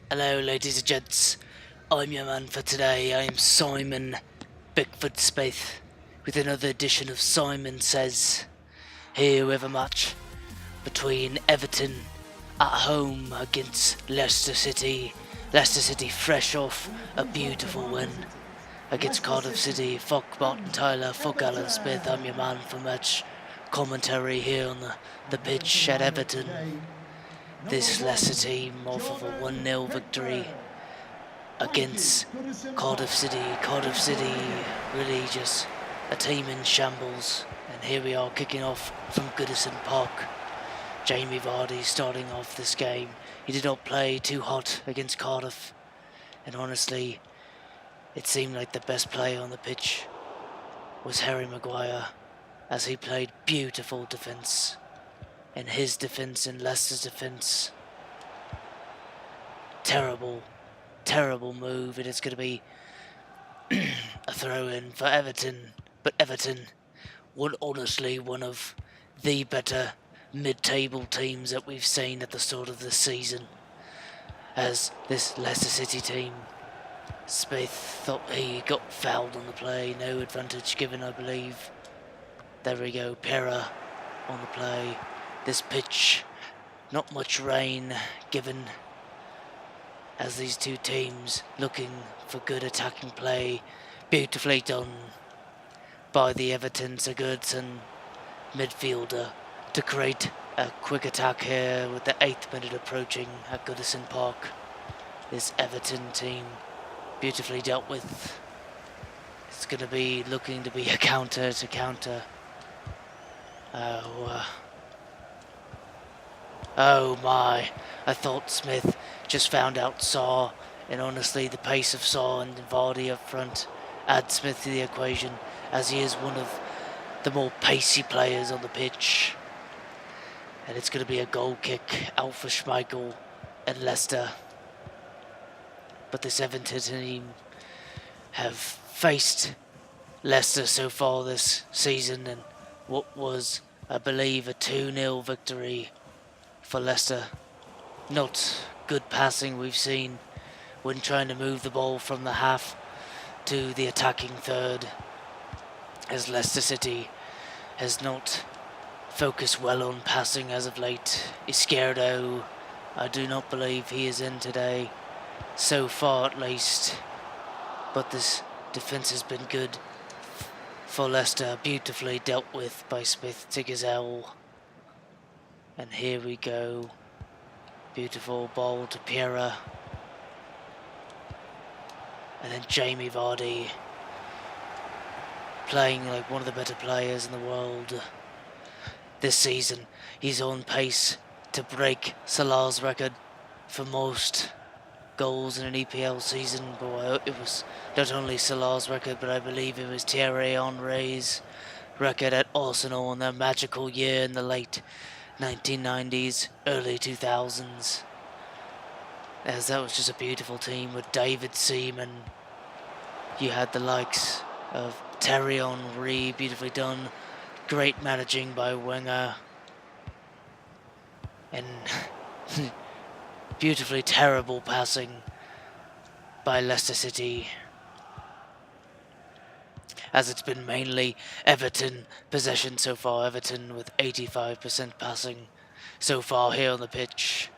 Hello, ladies and gents. I'm your man for today. I'm Simon Bickford-Smith with another edition of Simon Says. Here with a match between Everton at home against Leicester City. Leicester City fresh off a beautiful win against Cardiff City. Fuck Martin Tyler, fuck Alan Smith. I'm your man for match commentary here on the pitch at Everton. This Leicester team off of a 1-0 victory against Cardiff City. Cardiff City really just a team in shambles. And here we are kicking off from Goodison Park. Jamie Vardy starting off this game. He did not play too hot against Cardiff. And honestly, it seemed like the best player on the pitch was Harry Maguire, as he played beautiful defence. And his defence and Leicester's defence, terrible move. It is going to be a throw-in for Everton. But Everton were honestly one of the better mid-table teams that we've seen at the start of the season. As this Leicester City team, Smith thought he got fouled on the play. No advantage given, I believe. There we go, Pera on the play. This pitch, not much rain given, as these two teams looking for good attacking play. Beautifully done by the Everton Sigurdsson midfielder to create a quick attack here with the 8th minute approaching at Goodison Park. This Everton team beautifully dealt with. It's going to be looking to be a counter to counter. Oh my, I thought Smith just found out Saw, and honestly the pace of Saw and Vardy up front add Smith to the equation, as he is one of the more pacey players on the pitch. And it's going to be a goal kick out for Schmeichel and Leicester. But this Everton team have faced Leicester so far this season, and what was, I believe, a 2-0 victory for Leicester. Not good passing we've seen when trying to move the ball from the half to the attacking third, as Leicester City has not focused well on passing as of late. Izquierdo, I do not believe he is in today, so far at least, but this defence has been good for Leicester, beautifully dealt with by Smith to Gazelle. And here we go, beautiful ball to Piera, and then Jamie Vardy playing like one of the better players in the world this season. He's on pace to break Salah's record for most goals in an EPL season. But it was not only Salah's record, but I believe it was Thierry Henry's record at Arsenal in their magical year in the late 1990s, early 2000s. As that was just a beautiful team with David Seaman. You had the likes of Thierry Henry, beautifully done. Great managing by Wenger. And beautifully terrible passing by Leicester City, as it's been mainly Everton possession so far. Everton with 85% passing so far here on the pitch.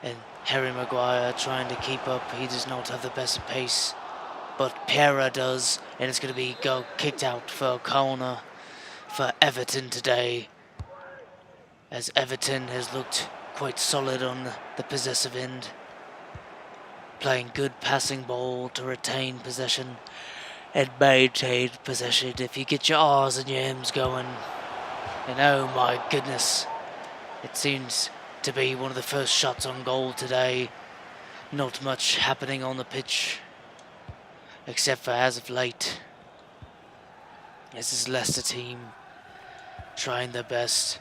And Harry Maguire trying to keep up. He does not have the best pace, but Pera does, and it's going to be kicked out for a corner for Everton today, as Everton has looked quite solid on the possessive end, playing good passing ball to retain possession and maintain possession. If you get your R's and your M's going, and oh my goodness, it seems to be one of the first shots on goal today. Not much happening on the pitch, except for as of late, as this Leicester team trying their best.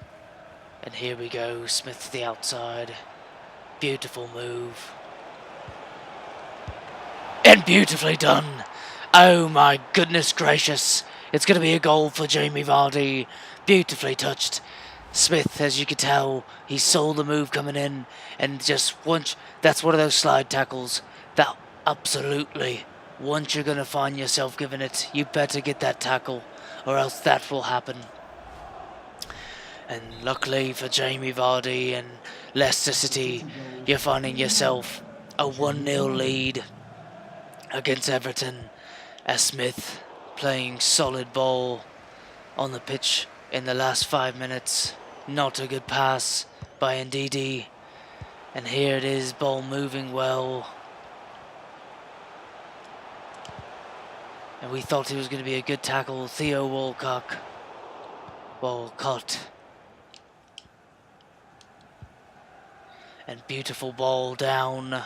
And here we go, Smith to the outside. Beautiful move. And beautifully done. Oh my goodness gracious. It's going to be a goal for Jamie Vardy. Beautifully touched. Smith, as you could tell, he saw the move coming in, and just once, that's one of those slide tackles that absolutely, once you're going to find yourself giving it, you better get that tackle, or else that will happen. And luckily for Jamie Vardy and Leicester City, you're finding yourself a 1-0 lead against Everton, as Smith playing solid ball on the pitch in the last 5 minutes. Not a good pass by Ndidi. And here it is, ball moving well. And we thought it was going to be a good tackle. Theo Walcott. And beautiful ball down.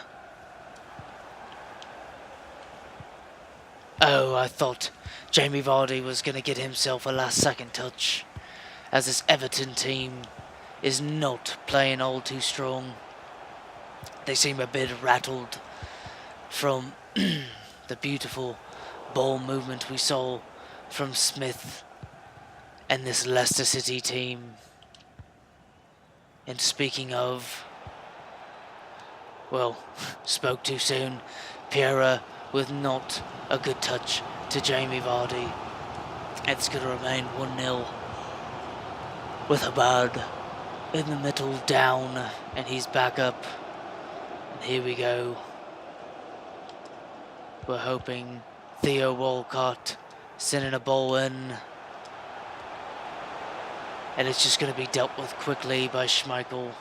Oh, I thought Jamie Vardy was going to get himself a last second touch, as this Everton team is not playing all too strong. They seem a bit rattled from the beautiful ball movement we saw from Smith and this Leicester City team. And speaking of, well, spoke too soon, Piera with not a good touch to Jamie Vardy. It's going to remain 1-0 with Abad in the middle, down, and he's back up. And here we go. We're hoping Theo Walcott sending a ball in. And it's just going to be dealt with quickly by Schmeichel.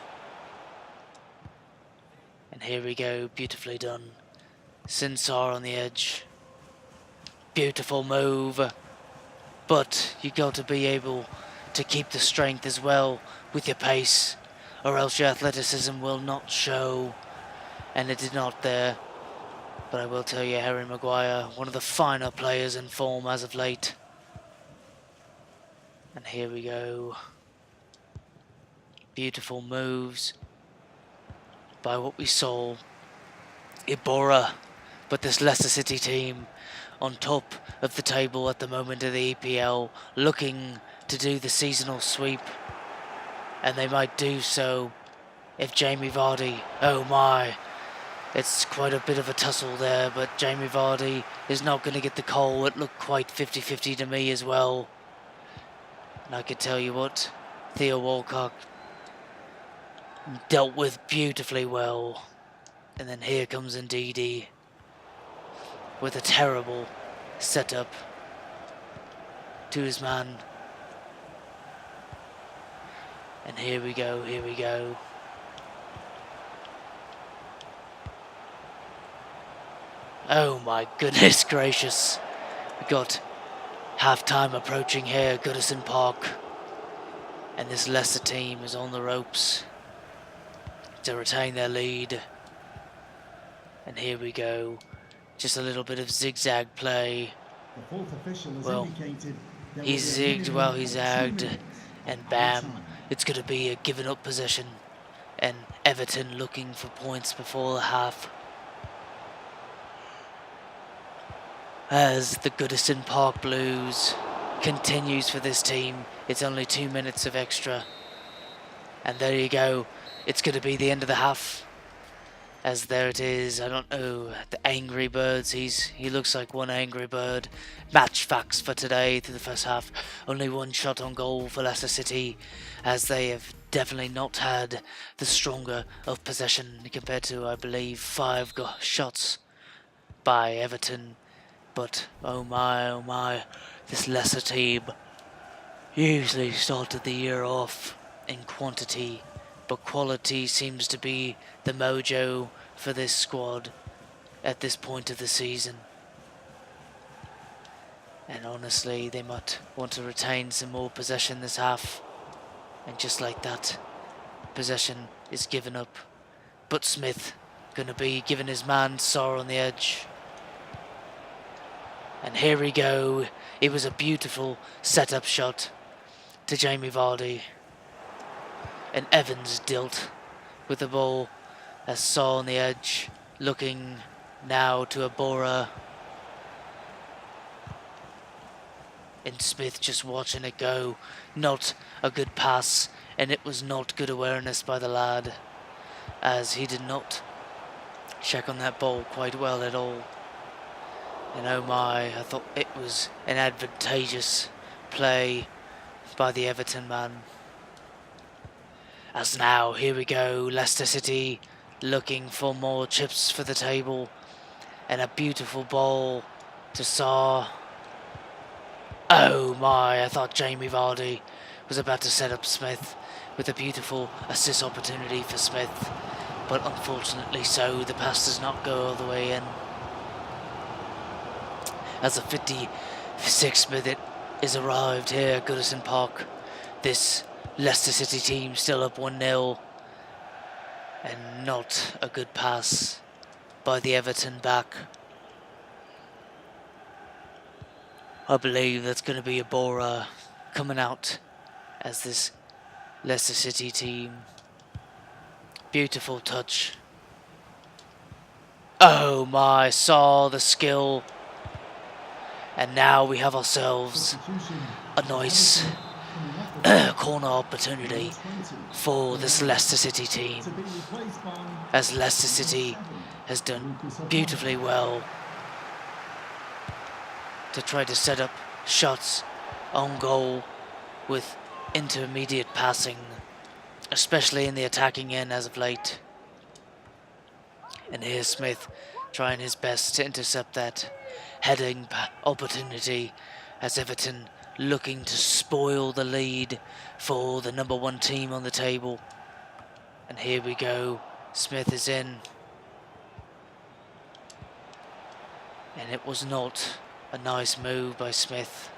And here we go, beautifully done. Sinsar on the edge. Beautiful move. But you got to be able to keep the strength as well with your pace, or else your athleticism will not show. And it did not there. But I will tell you, Harry Maguire, one of the finer players in form as of late. And here we go. Beautiful moves by what we saw. Iborra, but this Leicester City team on top of the table at the moment of the EPL, looking to do the seasonal sweep. And they might do so if Jamie Vardy, oh my, it's quite a bit of a tussle there, but Jamie Vardy is not going to get the call. It looked quite 50-50 to me as well. And I could tell you what, Theo Walcott dealt with beautifully well. And then here comes Ndidi with a terrible setup to his man. And here we go, here we go. Oh my goodness gracious. We got half-time approaching here, Goodison Park. And this Leicester team is on the ropes to retain their lead. And here we go. Just a little bit of zigzag play. Well, he zigged while he zagged. And bam, it's going to be a given up possession. And Everton looking for points before the half. As the Goodison Park Blues continues for this team. It's only 2 minutes of extra. And there you go. It's going to be the end of the half. As there it is. I don't know. The Angry Birds. He looks like one angry bird. Match facts for today through the first half. Only one shot on goal for Leicester City, as they have definitely not had the stronger of possession compared to, I believe, 5 shots by Everton. But oh my, this Leicester team usually started the year off in quantity, but quality seems to be the mojo for this squad at this point of the season. And honestly, they might want to retain some more possession this half. And just like that, possession is given up. But Smith gonna be giving his man Sarr on the edge. And here we go. It was a beautiful set-up shot to Jamie Vardy. And Evans dealt with the ball as Sarr on the edge, looking now to Iborra. And Smith just watching it go. Not a good pass, and it was not good awareness by the lad, as he did not check on that ball quite well at all. And oh my, I thought it was an advantageous play by the Everton man. As now, here we go, Leicester City looking for more chips for the table. And a beautiful ball to Saw. Oh my, I thought Jamie Vardy was about to set up Smith with a beautiful assist opportunity for Smith. But unfortunately so, the pass does not go all the way in. As the 56th minute is arrived here at Goodison Park, this Leicester City team still up 1-0. And not a good pass by the Everton back. I believe that's going to be a Bora coming out as this Leicester City team. Beautiful touch. Oh my, saw the skill. And now we have ourselves a nice corner opportunity for this Leicester City team, as Leicester City has done beautifully well to try to set up shots on goal with intermediate passing, especially in the attacking end as of late. And here's Smith trying his best to intercept that heading opportunity, as Everton looking to spoil the lead for the number 1 team on the table. And here we go, Smith is in. And it was not a nice move by Smith.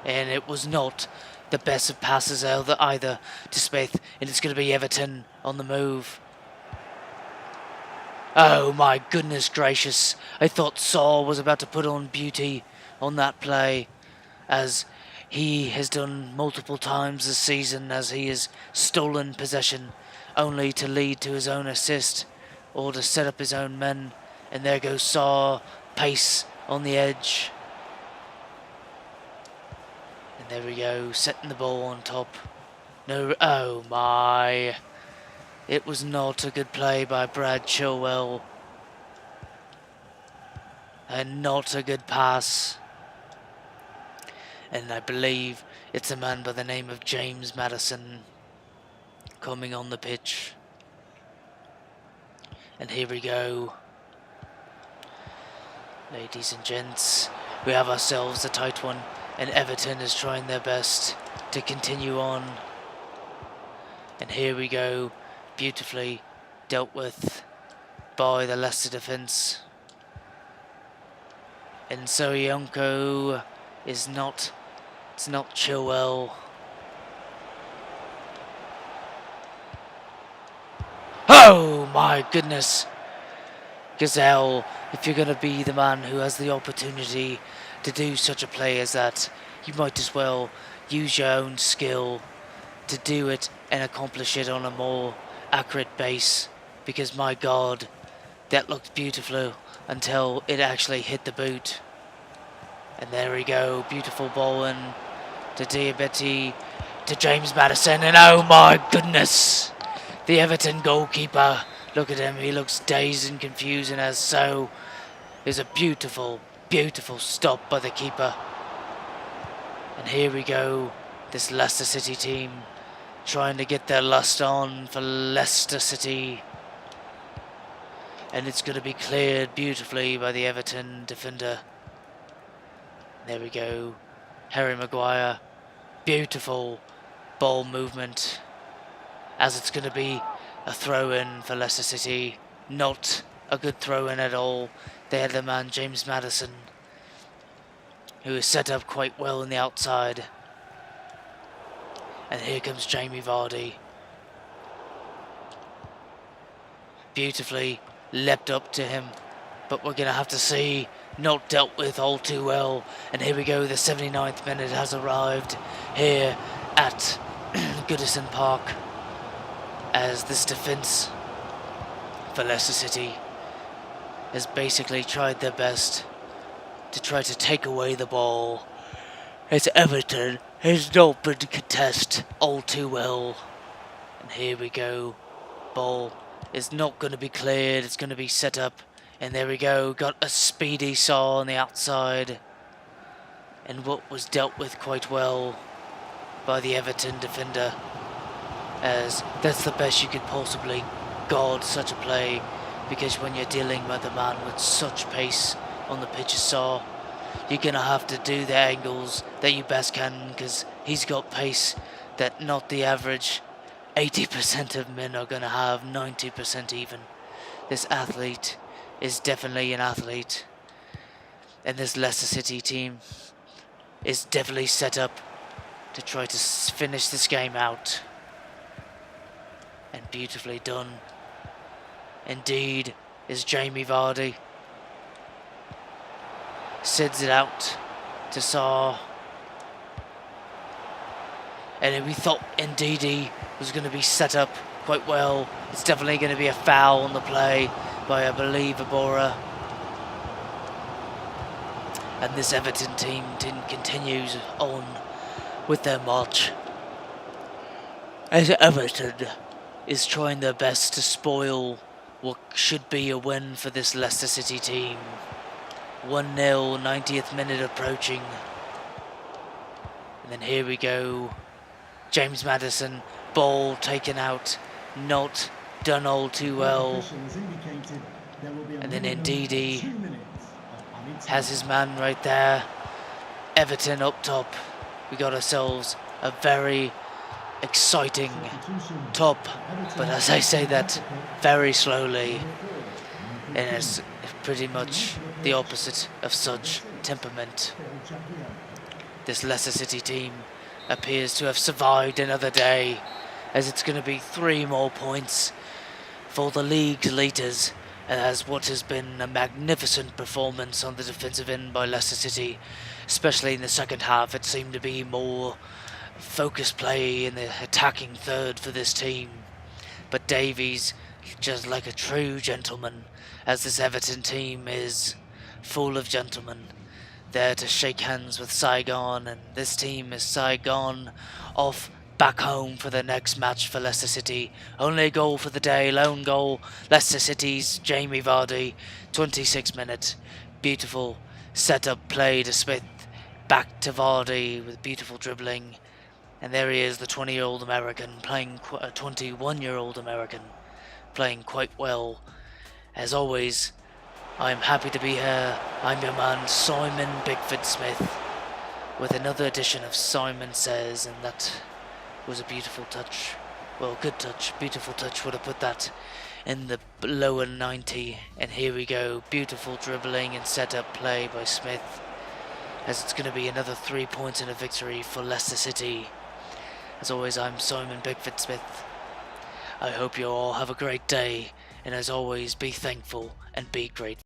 And it was not the best of passes either to Smith. And it's going to be Everton on the move. Oh my goodness gracious. I thought Saul was about to put on beauty on that play, as he has done multiple times this season, as he has stolen possession only to lead to his own assist or to set up his own men. And there goes Saw, pace on the edge. And there we go, setting the ball on top. No, oh my. It was not a good play by Brad Chilwell. And not a good pass. And I believe it's a man by the name of James Maddison coming on the pitch. And here we go. Ladies and gents, we have ourselves a tight one, and Everton is trying their best to continue on. And here we go, beautifully dealt with by the Leicester defence. And Soyuncu is not, it's not Chilwell. Oh my goodness! Gazelle, if you're going to be the man who has the opportunity to do such a play as that, you might as well use your own skill to do it and accomplish it on a more accurate base, because my God, that looked beautiful until it actually hit the boot. And there we go, beautiful ball in to Diabetti, to James Maddison, and oh my goodness, the Everton goalkeeper, look at him, he looks dazed and confused, and as so is a beautiful, beautiful stop by the keeper. And here we go, this Leicester City team trying to get their lust on for Leicester City. And it's going to be cleared beautifully by the Everton defender. There we go, Harry Maguire, beautiful ball movement, as it's going to be a throw-in for Leicester City. Not a good throw-in at all. They had the man James Maddison, who is set up quite well on the outside. And here comes Jamie Vardy. Beautifully leapt up to him, but we're going to have to see, not dealt with all too well. And here we go, the 79th minute has arrived here at Goodison Park, as this defence for Leicester City has basically tried their best to try to take away the ball. As Everton has not been contested all too well. And here we go. Ball is not going to be cleared. It's going to be set up. And there we go. Got a speedy Saw on the outside. And what was dealt with quite well by the Everton defender. As that's the best you could possibly guard such a play. Because when you're dealing with a man with such pace on the pitch as Saw, you're going to have to do the angles that you best can, because he's got pace that not the average 80% of men are going to have, 90% even. This athlete is definitely an athlete. And this Leicester City team is definitely set up to try to finish this game out. And beautifully done. Indeed is Jamie Vardy. Sends it out to Saw. And we thought Ndidi was going to be set up quite well. It's definitely going to be a foul on the play by, I believe, Abora. And this Everton team continues on with their march. As Everton is trying their best to spoil what should be a win for this Leicester City team. 1-0, 90th minute approaching. And then here we go. James Maddison, ball taken out, not done all too well. And then Ndidi has his man right there. Everton up top. We got ourselves a very exciting top, but as I say that very slowly, and it's pretty much the opposite of such temperament. This Leicester City team appears to have survived another day, as it's going to be 3 more points for the league's leaders, and as what has been a magnificent performance on the defensive end by Leicester City, especially in the second half. It seemed to be more focused play in the attacking third for this team, but Davies, just like a true gentleman, as this Everton team is full of gentlemen, there to shake hands with Saigon, and this team is Saigon off back home for the next match for Leicester City. Only a goal for the day, lone goal, Leicester City's Jamie Vardy, 26 minutes. Beautiful set-up play to Smith, back to Vardy with beautiful dribbling. And there he is, the 20-year-old American, playing a 21-year-old American, playing quite well. As always, I'm happy to be here. I'm your man, Simon Bickford-Smith, with another edition of Simon Says, and that was a beautiful touch. Well, good touch, beautiful touch, would have put that in the lower 90. And here we go, beautiful dribbling and set-up play by Smith, as it's going to be another 3 points in a victory for Leicester City. As always, I'm Simon Bickford-Smith. I hope you all have a great day, and as always, be thankful and be grateful.